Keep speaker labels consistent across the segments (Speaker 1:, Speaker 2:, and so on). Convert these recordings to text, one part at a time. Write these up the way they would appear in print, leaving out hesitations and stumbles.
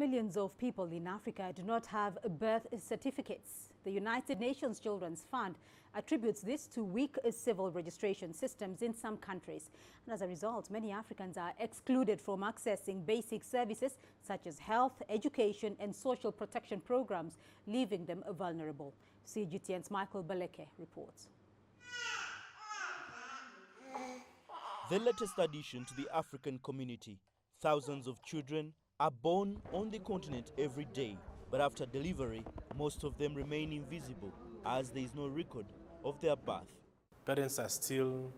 Speaker 1: Millions of people in Africa do not have birth certificates. The United Nations Children's Fund attributes this to weak civil registration systems in some countries. And as a result, many Africans are excluded from accessing basic services such as health, education and social protection programs, leaving them vulnerable. CGTN's Michael Baleke reports.
Speaker 2: The latest addition to the African community. Thousands of children are born on the continent every day, but after delivery, most of them remain invisible as there is no record of their birth.
Speaker 3: Parents are still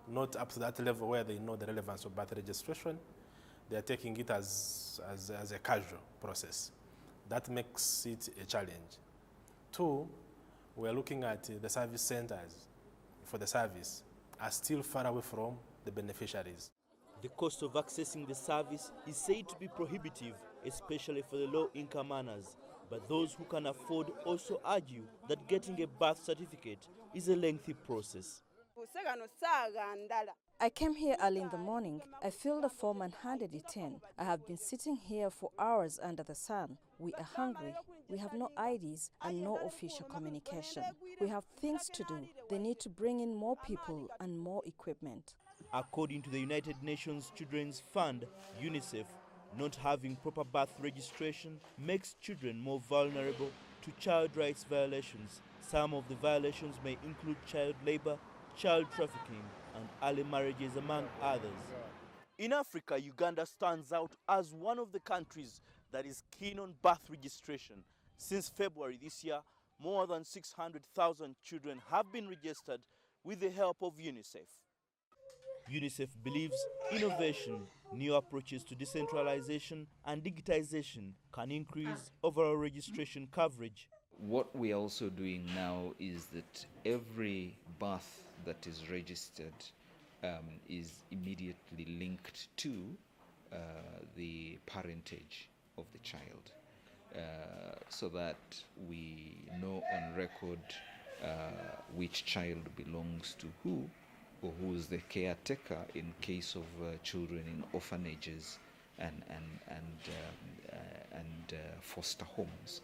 Speaker 3: not up to that level where they know the relevance of birth registration. They are taking it as a casual process. That makes it a challenge. Two, we are looking at the service centers for the service are still far away from the beneficiaries.
Speaker 2: The cost of accessing the service is said to be prohibitive, especially for the low-income earners. But those who can afford also argue that getting a birth certificate is a lengthy process.
Speaker 4: I came here early in the morning. I filled the form and handed it in. I have been sitting here for hours under the sun. We are hungry. We have no IDs and no official communication. We have things to do. They need to bring in more people and more equipment.
Speaker 2: According to the United Nations Children's Fund, UNICEF, not having proper birth registration makes children more vulnerable to child rights violations. Some of the violations may include child labor, child trafficking and early marriages, among others. In Africa, Uganda stands out as one of the countries that is keen on birth registration. Since February this year, more than 600,000 children have been registered with the help of UNICEF. UNICEF believes innovation, new approaches to decentralization and digitization can increase overall registration coverage.
Speaker 5: What we are also doing now is that every birth that is registered is immediately linked to the parentage of the child, so that we know on record which child belongs to who, or who is the caretaker in case of children in orphanages and foster homes.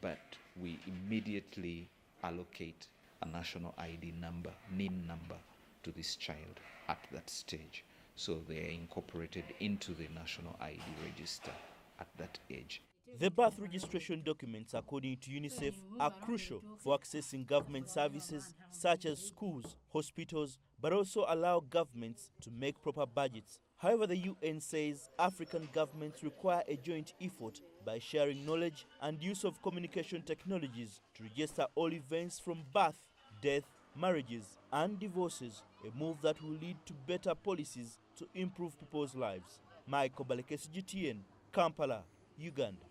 Speaker 5: But we immediately allocate a national ID number, NIN number, to this child at that stage. So they are incorporated into the national ID register at that age.
Speaker 2: The birth registration documents, according to UNICEF, are crucial for accessing government services such as schools, hospitals, but also allow governments to make proper budgets. However, the UN says African governments require a joint effort by sharing knowledge and use of communication technologies to register all events from birth, death, marriages and divorces, a move that will lead to better policies to improve people's lives. Michael Baleke, CGTN, Kampala, Uganda.